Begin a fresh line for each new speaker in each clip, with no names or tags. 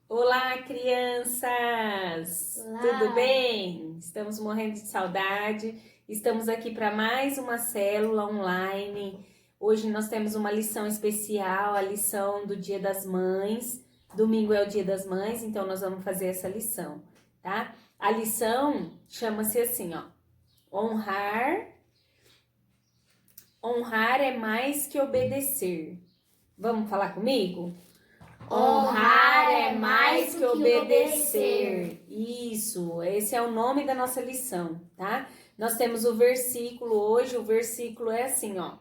Olá, crianças! Tudo
Olá!
bem? Estamos morrendo de saudade. Estamos aqui para mais uma célula online. Hoje nós temos uma lição especial, a lição do Dia das Mães. Domingo é o Dia das Mães, então nós vamos fazer essa lição, tá? A lição chama-se assim, ó: honrar. Honrar é mais que obedecer. Vamos falar comigo? Honrar é mais que obedecer. Isso, esse é o nome da nossa lição, tá? Nós temos o versículo hoje, o versículo é assim, ó: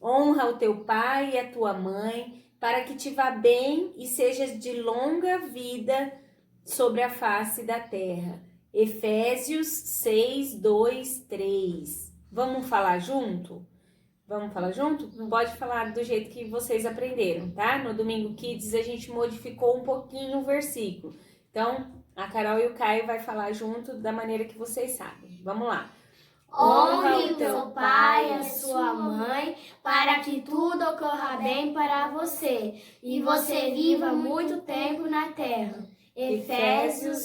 honra o teu pai e a tua mãe, para que te vá bem e sejas de longa vida sobre a face da terra. Efésios 6, 2, 3. Vamos falar junto? Vamos falar junto? Pode falar do jeito que vocês aprenderam, tá? No Domingo Kids a gente modificou um pouquinho o versículo. Então, a Carol e o Caio vai falar junto da maneira que vocês sabem. Vamos lá.
Honre o teu pai e a sua mãe, para que tudo ocorra bem para você e você viva muito tempo na terra.
Efésios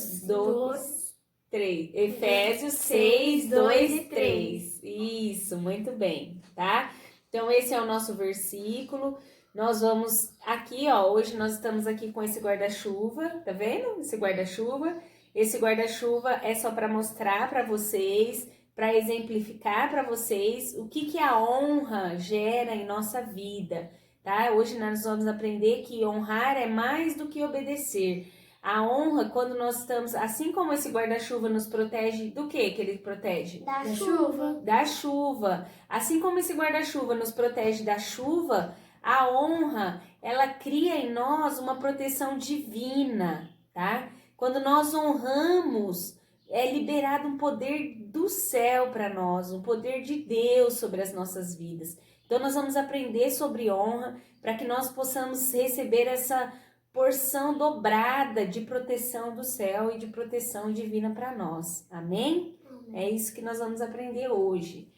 6, 2 e 3. Isso, muito bem, tá? Então, esse é o nosso versículo. Nós vamos aqui, ó, hoje nós estamos aqui com esse guarda-chuva, tá vendo? Esse guarda-chuva. Esse guarda-chuva é só para mostrar para vocês, para exemplificar para vocês o que a honra gera em nossa vida, tá? Hoje nós vamos aprender que honrar é mais do que obedecer. A honra, quando nós estamos, assim como esse guarda-chuva nos protege do que ele protege?
Da chuva.
Da chuva. Assim como esse guarda-chuva nos protege da chuva, a honra, ela cria em nós uma proteção divina, tá? Quando nós honramos, é liberado um poder do céu para nós, um poder de Deus sobre as nossas vidas. Então nós vamos aprender sobre honra para que nós possamos receber essa porção dobrada de proteção do céu e de proteção divina para nós. Amém? É isso que nós vamos aprender hoje.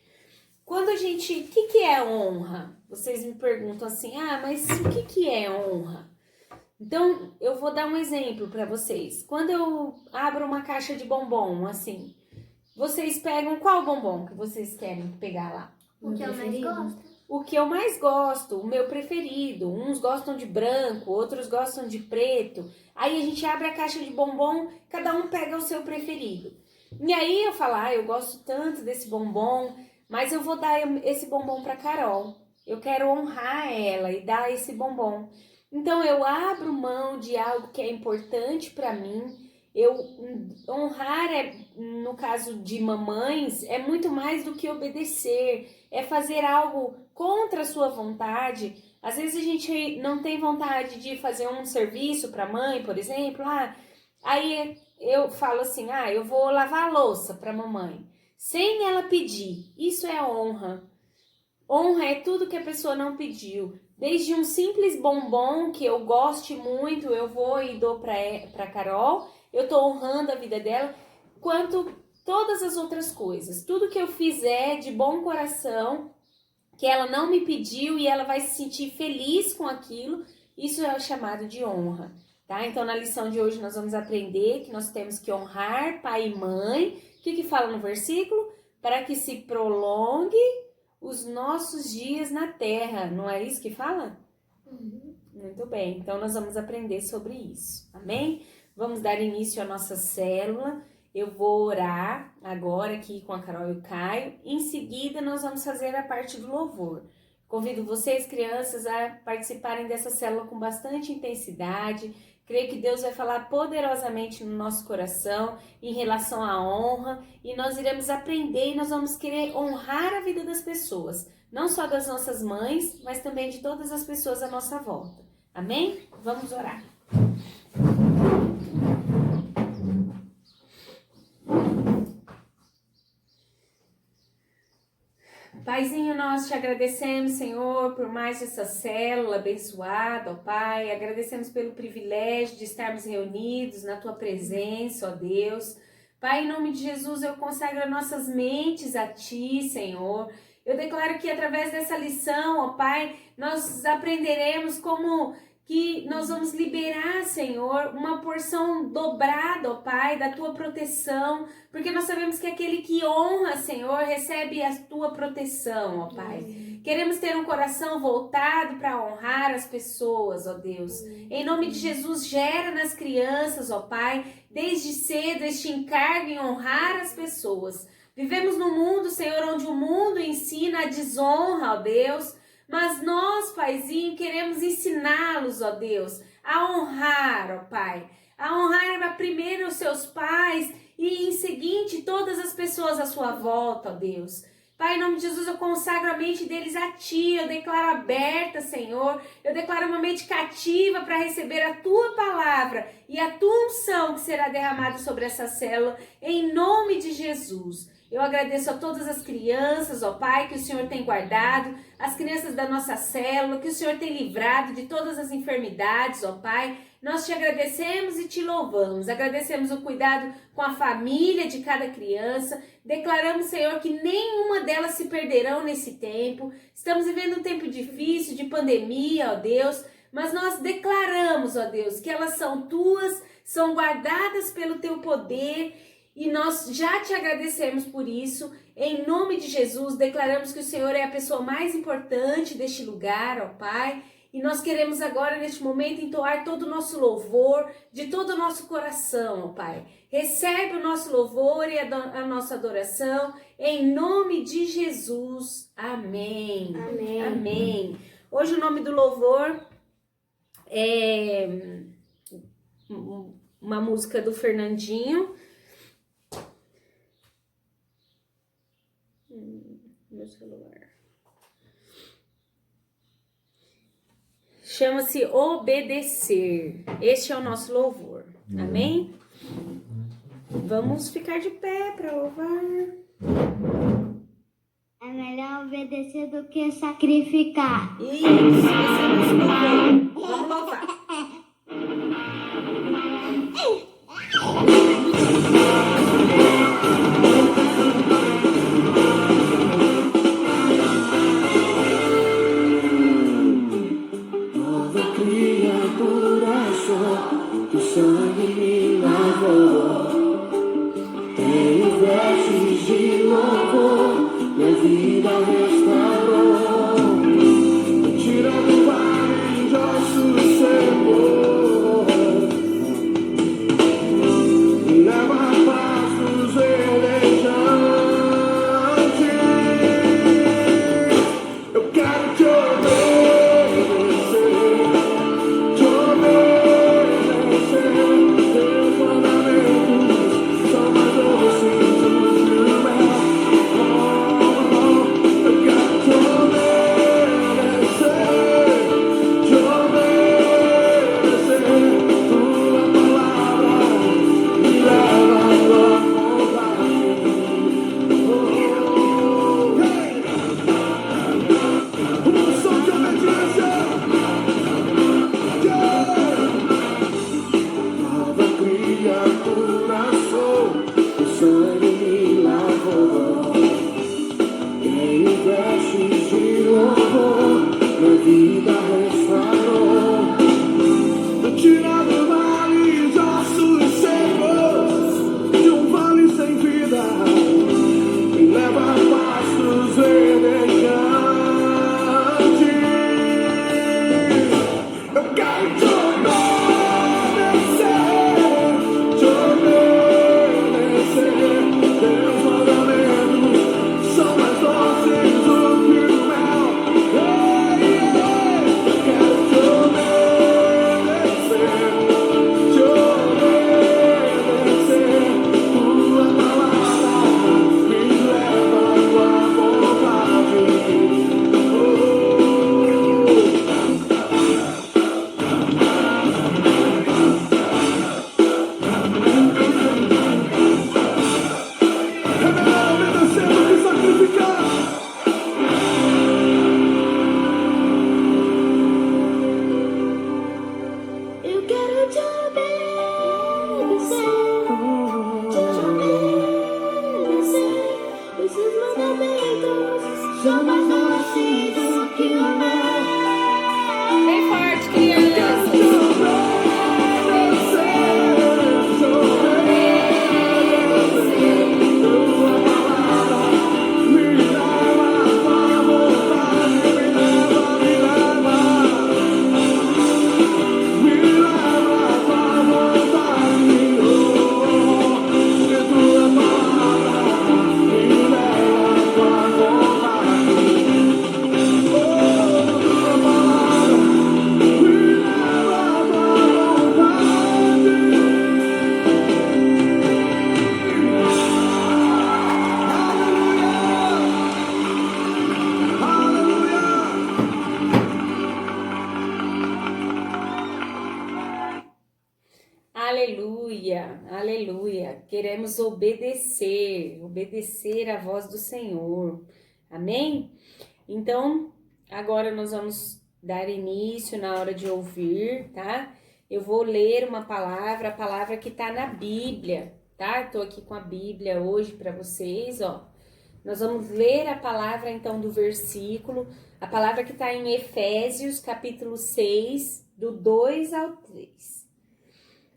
Quando a gente... O que é honra? Vocês me perguntam assim, mas o que é honra? Então, eu vou dar um exemplo para vocês. Quando eu abro uma caixa de bombom, assim, vocês pegam qual bombom que vocês querem pegar lá?
O que eu mais gosto.
O que eu mais gosto, o meu preferido. Uns gostam de branco, outros gostam de preto. Aí a gente abre a caixa de bombom, cada um pega o seu preferido. E aí eu falo, eu gosto tanto desse bombom, mas eu vou dar esse bombom para Carol. Eu quero honrar ela e dar esse bombom. Então eu abro mão de algo que é importante para mim. Honrar, no caso de mamães, é muito mais do que obedecer, é fazer algo contra a sua vontade. Às vezes a gente não tem vontade de fazer um serviço para a mãe, por exemplo, aí eu falo assim, eu vou lavar a louça para a mamãe, sem ela pedir. Isso é honra. Honra é tudo que a pessoa não pediu. Desde um simples bombom que eu goste muito, eu vou e dou para Carol, eu estou honrando a vida dela, quanto todas as outras coisas. Tudo que eu fizer de bom coração, que ela não me pediu e ela vai se sentir feliz com aquilo, isso é o chamado de honra, tá? Então, na lição de hoje nós vamos aprender que nós temos que honrar pai e mãe. O que fala no versículo? Para que se prolongue os nossos dias na terra, não é isso que fala? Muito bem, então nós vamos aprender sobre isso, amém? Vamos dar início à nossa célula. Eu vou orar agora aqui com a Carol e o Caio. Em seguida, nós vamos fazer a parte do louvor. Convido vocês, crianças, a participarem dessa célula com bastante intensidade. Creio que Deus vai falar poderosamente no nosso coração em relação à honra. E nós iremos aprender e nós vamos querer honrar a vida das pessoas. Não só das nossas mães, mas também de todas as pessoas à nossa volta. Amém? Vamos orar. Paizinho, nós te agradecemos, Senhor, por mais essa célula abençoada, ó Pai. Agradecemos pelo privilégio de estarmos reunidos na Tua presença, ó Deus. Pai, em nome de Jesus, eu consagro nossas mentes a Ti, Senhor. Eu declaro que através dessa lição, ó Pai, nós aprenderemos como que nós vamos liberar, Senhor, uma porção dobrada, ó Pai, da tua proteção, porque nós sabemos que aquele que honra, Senhor, recebe a tua proteção, ó Pai. Queremos ter um coração voltado para honrar as pessoas, ó Deus. Em nome de Jesus, gera nas crianças, ó Pai, desde cedo este encargo em honrar as pessoas. Vivemos num mundo, Senhor, onde o mundo ensina a desonra, ó Deus, mas nós, Paizinho, queremos ensiná-los, ó Deus, a honrar, ó Pai. A honrar primeiro os seus pais e em seguinte todas as pessoas à sua volta, ó Deus. Pai, em nome de Jesus, eu consagro a mente deles a Ti, eu declaro aberta, Senhor, eu declaro uma mente cativa para receber a Tua palavra e a Tua unção que será derramada sobre essa célula, em nome de Jesus. Eu agradeço a todas as crianças, ó Pai, que o Senhor tem guardado, as crianças da nossa célula, que o Senhor tem livrado de todas as enfermidades, ó Pai. Nós te agradecemos e te louvamos. Agradecemos o cuidado com a família de cada criança. Declaramos, Senhor, que nenhuma delas se perderão nesse tempo. Estamos vivendo um tempo difícil, de pandemia, ó Deus, mas nós declaramos, ó Deus, que elas são tuas, são guardadas pelo teu poder. E nós já te agradecemos por isso. Em nome de Jesus, declaramos que o Senhor é a pessoa mais importante deste lugar, ó Pai. E nós queremos agora, neste momento, entoar todo o nosso louvor, de todo o nosso coração, ó Pai. Recebe o nosso louvor e a nossa adoração, em nome de Jesus. Amém.
Amém.
Amém. Hoje o nome do louvor é uma música do Fernandinho. Meu celular. Chama-se Obedecer. Este é o nosso louvor. Amém? Vamos ficar de pé para louvar.
É melhor obedecer do que sacrificar.
Isso, esse é o nosso louvor. Vamos louvar.
Que o sangue me lavou, tenho vestes de louvor, minha vida restaurou, tirando o vale de ossos secos, me leva a paz dos elejantes. Eu quero te obedecer, te obedecer. Teus mandamentos
Aleluia, aleluia. Queremos obedecer à voz do Senhor. Amém? Então, agora nós vamos dar início na hora de ouvir, tá? Eu vou ler uma palavra, a palavra que tá na Bíblia, tá? Tô aqui com a Bíblia hoje para vocês, ó. Nós vamos ler a palavra, então, do versículo, a palavra que tá em Efésios, capítulo 6, do 2 ao 3.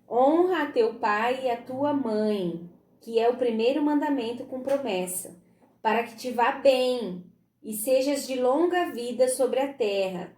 Honra a teu pai e a tua mãe, que é o primeiro mandamento com promessa, para que te vá bem e sejas de longa vida sobre a terra.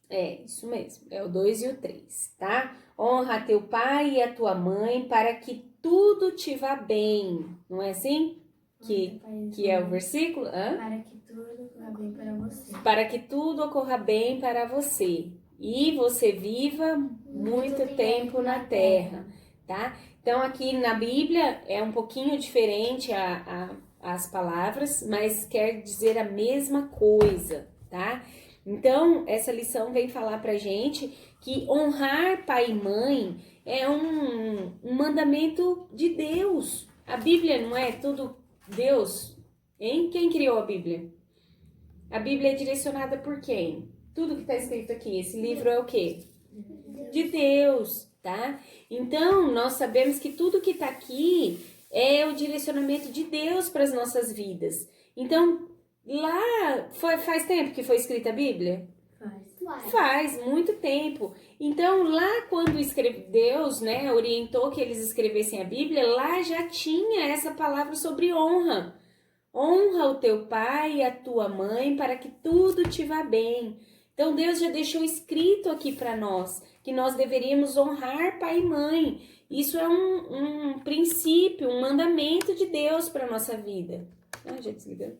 É, isso mesmo, é o 2 e o 3, tá? Honra a teu pai e a tua mãe, para que tudo te vá bem. Não é assim? Que é o versículo? Hã?
Para que tudo ocorra bem para você.
Para que tudo ocorra bem para você. E você viva muito tempo na terra, tá? Então, aqui na Bíblia é um pouquinho diferente as palavras, mas quer dizer a mesma coisa, tá? Então, essa lição vem falar pra gente que honrar pai e mãe é um mandamento de Deus. A Bíblia não é tudo Deus, hein? Quem criou a Bíblia? A Bíblia é direcionada por quem? Tudo que está escrito aqui, esse livro é o quê? De Deus, tá? Então, nós sabemos que tudo que está aqui é o direcionamento de Deus para as nossas vidas. Então, lá, faz tempo que foi escrita a Bíblia? Faz muito tempo. Então, lá quando Deus, né, orientou que eles escrevessem a Bíblia, lá já tinha essa palavra sobre honra. Honra o teu pai e a tua mãe para que tudo te vá bem. Então, Deus já deixou escrito aqui para nós que nós deveríamos honrar pai e mãe. Isso é um princípio, um mandamento de Deus para a nossa vida. Ah, já desligou.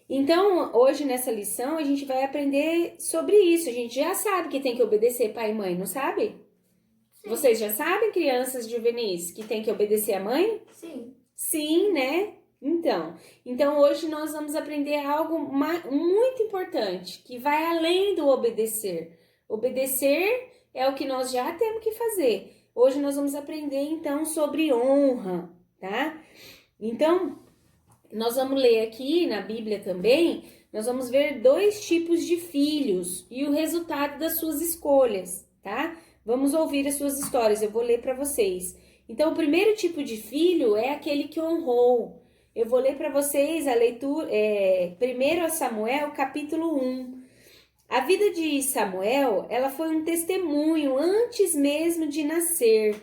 Então, hoje nessa lição, a gente vai aprender sobre isso. A gente já sabe que tem que obedecer pai e mãe, não sabe? Sim. Vocês já sabem, crianças juvenis, que tem que obedecer a mãe?
Sim.
Sim, né? Então hoje nós vamos aprender algo muito importante, que vai além do obedecer. Obedecer é o que nós já temos que fazer. Hoje nós vamos aprender, então, sobre honra, tá? Então, nós vamos ler aqui na Bíblia também, nós vamos ver 2 tipos de filhos e o resultado das suas escolhas, tá? Vamos ouvir as suas histórias, eu vou ler para vocês. Então, o primeiro tipo de filho é aquele que honrou. Eu vou ler para vocês a leitura, 1 Samuel, capítulo 1. A vida de Samuel, ela foi um testemunho antes mesmo de nascer.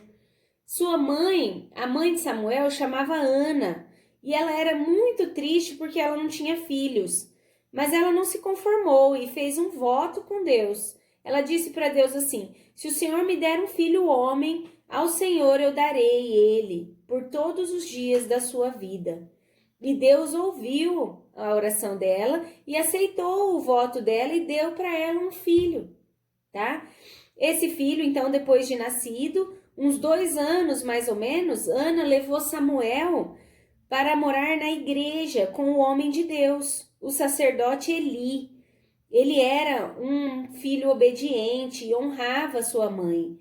Sua mãe, a mãe de Samuel, chamava Ana, e ela era muito triste porque ela não tinha filhos. Mas ela não se conformou e fez um voto com Deus. Ela disse para Deus assim: se o Senhor me der um filho homem, ao Senhor eu darei ele por todos os dias da sua vida. E Deus ouviu a oração dela e aceitou o voto dela e deu para ela um filho, tá? Esse filho, então, depois de nascido, uns 2 anos mais ou menos, Ana levou Samuel para morar na igreja com o homem de Deus, o sacerdote Eli. Ele era um filho obediente e honrava sua mãe.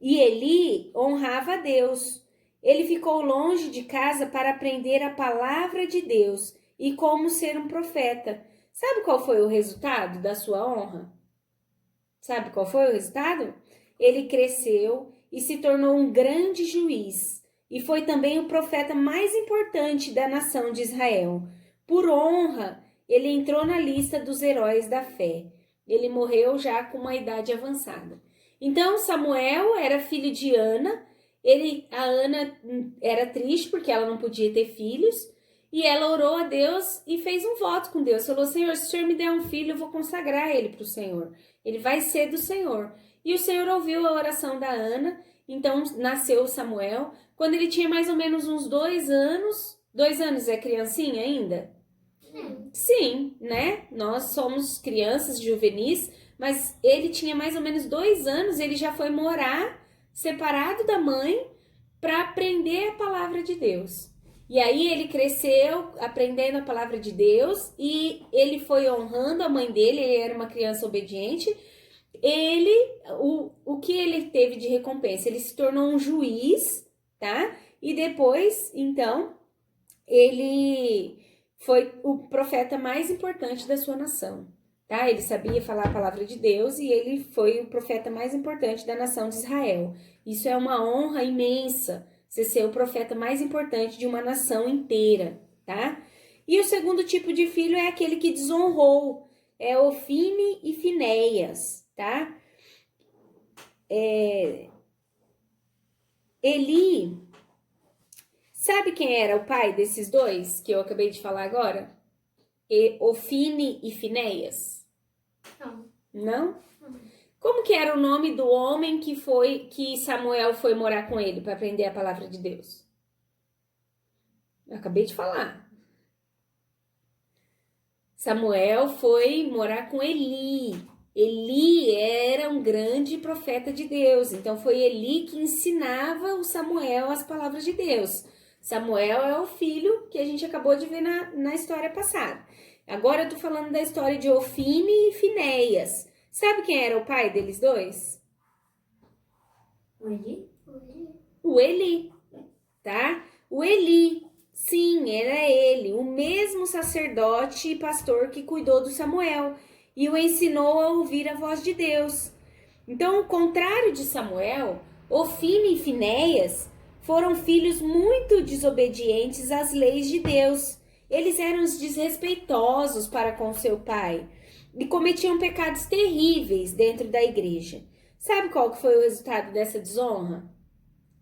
E Eli honrava a Deus. Ele ficou longe de casa para aprender a palavra de Deus e como ser um profeta. Sabe qual foi o resultado da sua honra? Sabe qual foi o resultado? Ele cresceu e se tornou um grande juiz. E foi também o profeta mais importante da nação de Israel. Por honra, ele entrou na lista dos heróis da fé. Ele morreu já com uma idade avançada. Então, Samuel era filho de Ana. A Ana era triste porque ela não podia ter filhos. E ela orou a Deus e fez um voto com Deus. Falou: Senhor, se o Senhor me der um filho, eu vou consagrar ele para o Senhor. Ele vai ser do Senhor. E o Senhor ouviu a oração da Ana. Então, nasceu Samuel. Quando ele tinha mais ou menos uns 2 anos. 2 anos é criancinha ainda? Sim, né? Nós somos crianças juvenis, mas ele tinha mais ou menos 2 anos, ele já foi morar separado da mãe para aprender a palavra de Deus. E aí ele cresceu aprendendo a palavra de Deus e ele foi honrando a mãe dele, ele era uma criança obediente. O o que ele teve de recompensa? Ele se tornou um juiz, tá? E depois, então, ele foi o profeta mais importante da sua nação, tá? Ele sabia falar a palavra de Deus e ele foi o profeta mais importante da nação de Israel. Isso é uma honra imensa, você ser o profeta mais importante de uma nação inteira, tá? E o segundo tipo de filho é aquele que desonrou, é Ofine e Finéias, tá? Eli, sabe quem era o pai desses dois que eu acabei de falar agora? Ofine e Finéias?
Não.
Não? Como que era o nome do homem que Samuel foi morar com ele para aprender a palavra de Deus? Eu acabei de falar. Samuel foi morar com Eli. Eli era um grande profeta de Deus. Então foi Eli que ensinava o Samuel as palavras de Deus. Samuel é o filho que a gente acabou de ver na história passada. Agora eu tô falando da história de Ofine e Finéias. Sabe quem era o pai deles dois?
O Eli?
O Eli, tá? O Eli, sim, era ele, o mesmo sacerdote e pastor que cuidou do Samuel e o ensinou a ouvir a voz de Deus. Então, ao contrário de Samuel, Ofine e Finéias foram filhos muito desobedientes às leis de Deus. Eles eram desrespeitosos para com seu pai e cometiam pecados terríveis dentro da igreja. Sabe qual que foi o resultado dessa desonra?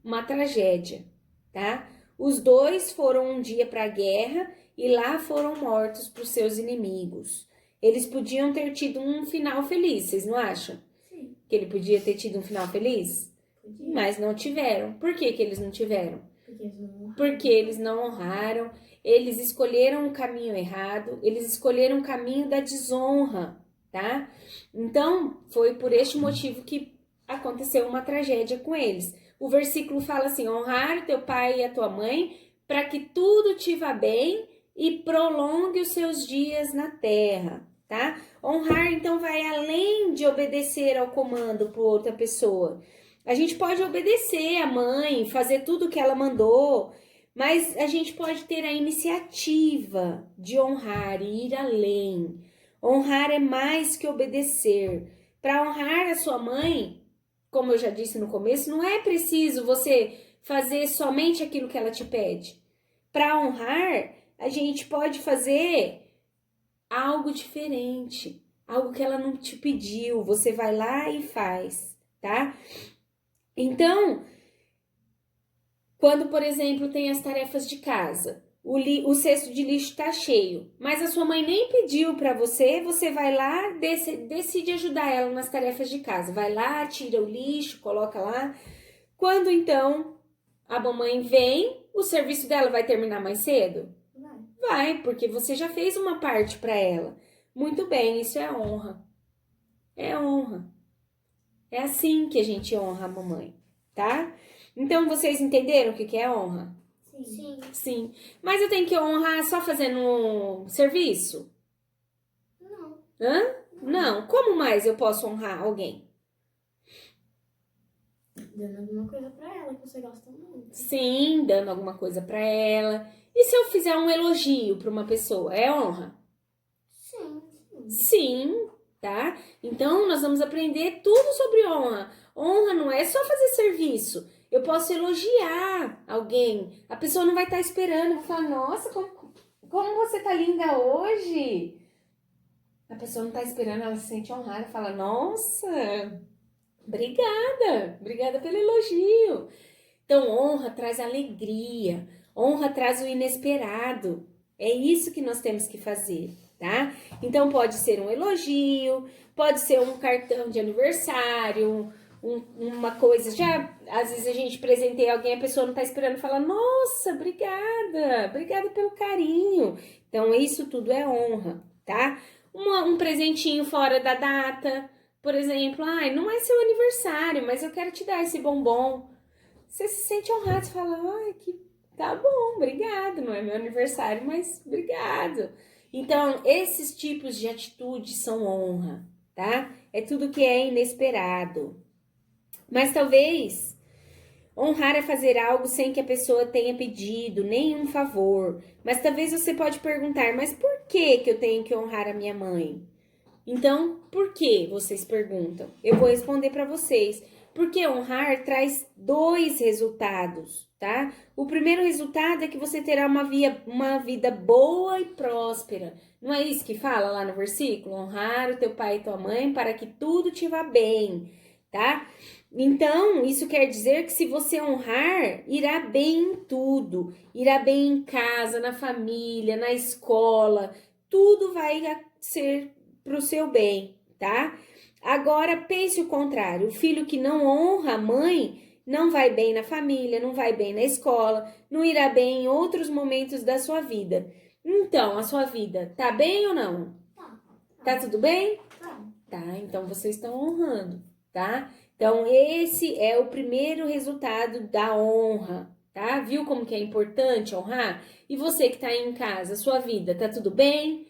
Uma tragédia, tá? Os dois foram um dia para a guerra e lá foram mortos por seus inimigos. Eles podiam ter tido um final feliz, vocês não acham?
Sim.
Que ele podia ter tido um final feliz?
Podia.
Mas não tiveram. Por que que eles não tiveram?
Porque eles não honraram.
Porque eles não honraram, eles escolheram o caminho errado, eles escolheram o caminho da desonra, tá? Então, foi por este motivo que aconteceu uma tragédia com eles. O versículo fala assim: honrar teu pai e a tua mãe, para que tudo te vá bem e prolongue os seus dias na terra, tá? Honrar, então, vai além de obedecer ao comando por outra pessoa. A gente pode obedecer a mãe, fazer tudo o que ela mandou, mas a gente pode ter a iniciativa de honrar e ir além. Honrar é mais que obedecer. Para honrar a sua mãe, como eu já disse no começo, não é preciso você fazer somente aquilo que ela te pede. Para honrar, a gente pode fazer algo diferente, algo que ela não te pediu. Você vai lá e faz, tá? Então, quando, por exemplo, tem as tarefas de casa, o cesto de lixo está cheio, mas a sua mãe nem pediu para você, você vai lá, decide ajudar ela nas tarefas de casa. Vai lá, tira o lixo, coloca lá. Quando, então, a mamãe vem, o serviço dela vai terminar mais cedo? Vai, porque você já fez uma parte para ela. Muito bem, isso é honra. É honra. É assim que a gente honra a mamãe, tá? Então, vocês entenderam o que é honra?
Sim.
Sim. Mas eu tenho que honrar só fazendo um serviço?
Não.
Hã? Não. Como mais eu posso honrar alguém?
Dando alguma coisa pra ela que você gosta muito.
Sim, dando alguma coisa pra ela. E se eu fizer um elogio pra uma pessoa, é honra?
Sim.
Sim, tá? Então, nós vamos aprender tudo sobre honra. Honra não é só fazer serviço. Eu posso elogiar alguém. A pessoa não vai estar esperando. Vai falar, nossa, como você tá linda hoje. A pessoa não tá esperando, ela se sente honrada. Fala, nossa, obrigada pelo elogio. Então, honra traz alegria. Honra traz o inesperado. É isso que nós temos que fazer, tá? Então, pode ser um elogio, pode ser um cartão de aniversário, uma coisa. Já, às vezes a gente presenteia alguém, a pessoa não tá esperando, fala, nossa, obrigada pelo carinho. Então, isso tudo é honra, tá? Um presentinho fora da data, por exemplo, não é seu aniversário, mas eu quero te dar esse bombom. Você se sente honrado, você fala, tá bom, obrigado, não é meu aniversário, mas obrigado. Então, esses tipos de atitudes são honra, tá? É tudo que é inesperado. Mas talvez honrar é fazer algo sem que a pessoa tenha pedido nenhum favor. Mas talvez você pode perguntar, mas por que eu tenho que honrar a minha mãe? Então, por que vocês perguntam? Eu vou responder para vocês. Porque honrar traz 2 resultados, tá? O primeiro resultado é que você terá uma vida boa e próspera. Não é isso que fala lá no versículo? Honrar o teu pai e tua mãe para que tudo te vá bem, tá? Então, isso quer dizer que se você honrar, irá bem em tudo. Irá bem em casa, na família, na escola. Tudo vai ser para o seu bem, tá? Agora, pense o contrário. O filho que não honra a mãe não vai bem na família, não vai bem na escola, não irá bem em outros momentos da sua vida. Então, a sua vida tá bem ou não? Tá tudo bem? Tá, então vocês estão honrando, tá? Então, esse é o primeiro resultado da honra, tá? Viu como que é importante honrar? E você que tá aí em casa, sua vida, tá tudo bem?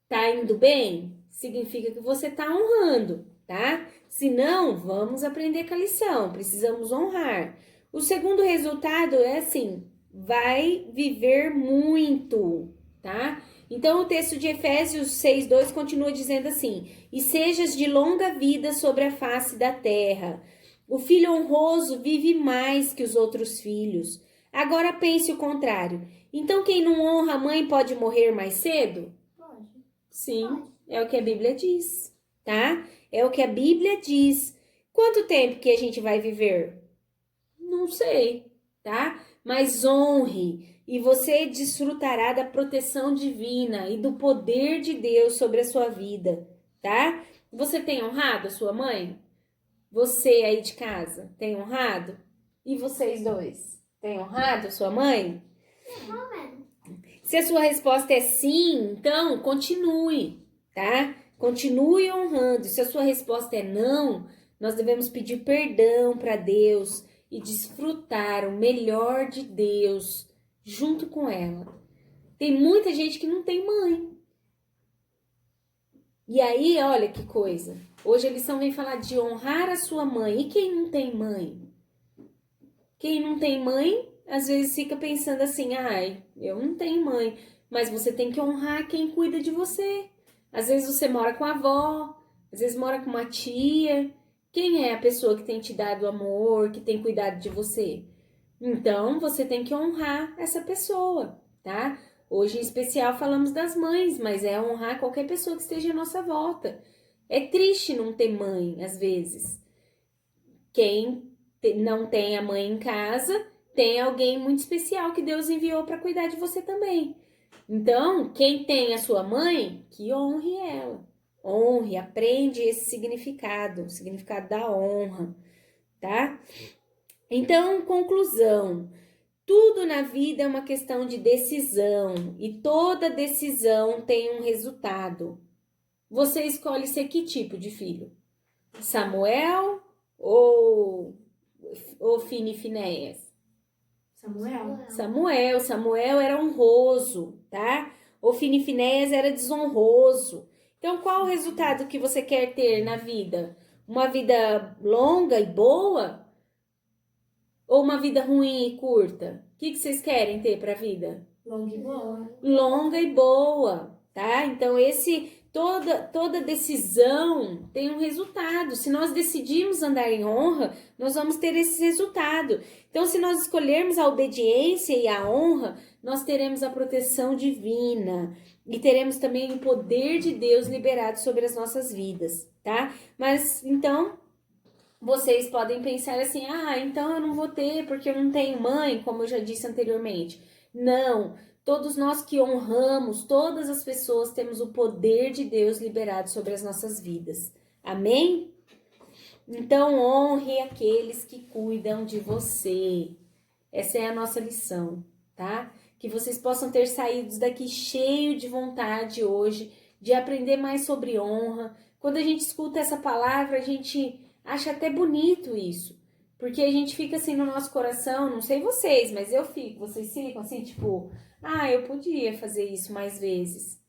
Tá indo bem? Significa que você tá honrando, tá? Se não, vamos aprender com a lição, precisamos honrar. O segundo resultado é assim, vai viver muito, tá? Então, o texto de Efésios 6:2 continua dizendo assim, e sejas de longa vida sobre a face da terra. O filho honroso vive mais que os outros filhos. Agora pense o contrário. Então, quem não honra a mãe pode morrer mais cedo?
Pode.
Sim, é o que a Bíblia diz, tá? É o que a Bíblia diz. Quanto tempo que a gente vai viver? Não sei, tá? Mas honre e você desfrutará da proteção divina e do poder de Deus sobre a sua vida, tá? Você tem honrado a sua mãe? Você aí de casa tem honrado? E vocês dois? Têm honrado a sua mãe? Se a sua resposta é sim, então continue, tá? Continue honrando. Se a sua resposta é não, nós devemos pedir perdão para Deus e desfrutar o melhor de Deus junto com ela. Tem muita gente que não tem mãe. E aí, olha que coisa. Hoje a lição vem falar de honrar a sua mãe. E quem não tem mãe? Quem não tem mãe, às vezes fica pensando assim, ai, eu não tenho mãe. Mas você tem que honrar quem cuida de você. Às vezes você mora com a avó, às vezes mora com uma tia. Quem é a pessoa que tem te dado amor, que tem cuidado de você? Então, você tem que honrar essa pessoa, tá? Hoje, em especial, falamos das mães, mas é honrar qualquer pessoa que esteja à nossa volta. É triste não ter mãe, às vezes. Quem não tem a mãe em casa, tem alguém muito especial que Deus enviou para cuidar de você também. Então, quem tem a sua mãe, que honre ela. Honre, aprende esse significado, o significado da honra, tá? Então, conclusão. Tudo na vida é uma questão de decisão e toda decisão tem um resultado. Você escolhe ser que tipo de filho? Samuel ou Ofni e Finéias? Samuel era honroso, tá? Ofni e Finéias era desonroso. Então, qual o resultado que você quer ter na vida? Uma vida longa e boa? Ou uma vida ruim e curta? O que vocês querem ter para a vida?
Longa e boa.
Longa e boa, tá? Então, toda decisão tem um resultado. Se nós decidirmos andar em honra, nós vamos ter esse resultado. Então, se nós escolhermos a obediência e a honra, nós teremos a proteção divina e teremos também o poder de Deus liberado sobre as nossas vidas, tá? Mas, então, vocês podem pensar assim, então eu não vou ter porque eu não tenho mãe, como eu já disse anteriormente. Não, todos nós que honramos, todas as pessoas temos o poder de Deus liberado sobre as nossas vidas. Amém? Então, honre aqueles que cuidam de você. Essa é a nossa lição, tá? Que vocês possam ter saído daqui cheio de vontade hoje, de aprender mais sobre honra. Quando a gente escuta essa palavra, a gente acha até bonito isso. Porque a gente fica assim no nosso coração, não sei vocês, mas eu fico. Vocês ficam assim, tipo, eu podia fazer isso mais vezes.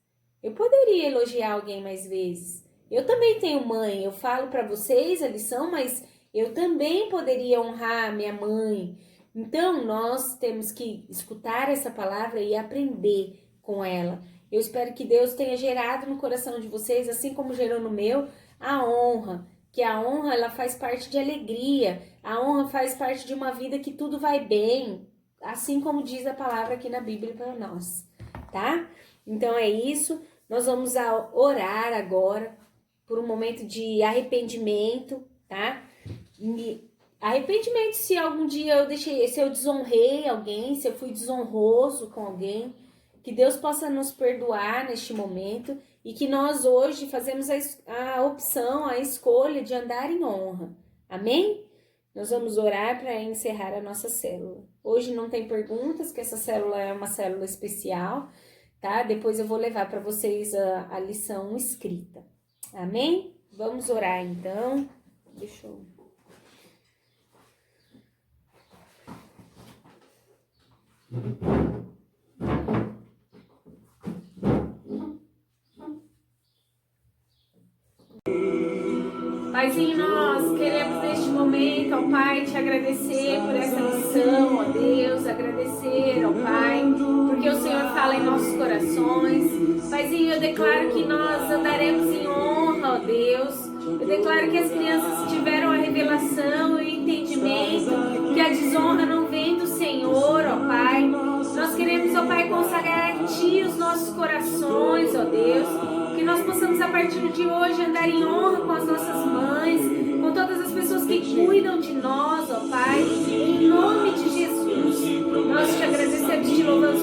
Eu poderia elogiar alguém mais vezes. Eu também tenho mãe, eu falo pra vocês a lição, mas eu também poderia honrar minha mãe. Então, nós temos que escutar essa palavra e aprender com ela. Eu espero que Deus tenha gerado no coração de vocês, assim como gerou no meu, a honra. Que a honra, ela faz parte de alegria. A honra faz parte de uma vida que tudo vai bem. Assim como diz a palavra aqui na Bíblia para nós, tá? Então é isso. Nós vamos orar agora por um momento de arrependimento, tá? E arrependimento se algum dia se eu desonrei alguém, se eu fui desonroso com alguém, que Deus possa nos perdoar neste momento e que nós hoje fazemos a opção, a escolha de andar em honra. Amém? Nós vamos orar para encerrar a nossa célula. Hoje não tem perguntas, que essa célula é uma célula especial, tá? Depois eu vou levar para vocês a lição escrita. Amém? Vamos orar então. Deixa eu... Paizinho, nós queremos neste momento, ó Pai, te agradecer por essa lição, ó Deus, agradecer, ó Pai, porque o Senhor fala em nossos corações. Paizinho, eu declaro que nós andaremos em honra, ó Deus. Eu declaro que as crianças tiveram a revelação e o entendimento que a desonra não vem do Senhor, ó Pai. Nós queremos, ó Pai, consagrar a Ti os nossos corações, ó Deus. Que nós possamos, a partir de hoje, andar em honra com as nossas mães, com todas as pessoas que cuidam de nós, ó Pai. Em nome de Jesus, nós te agradecemos e te louvamos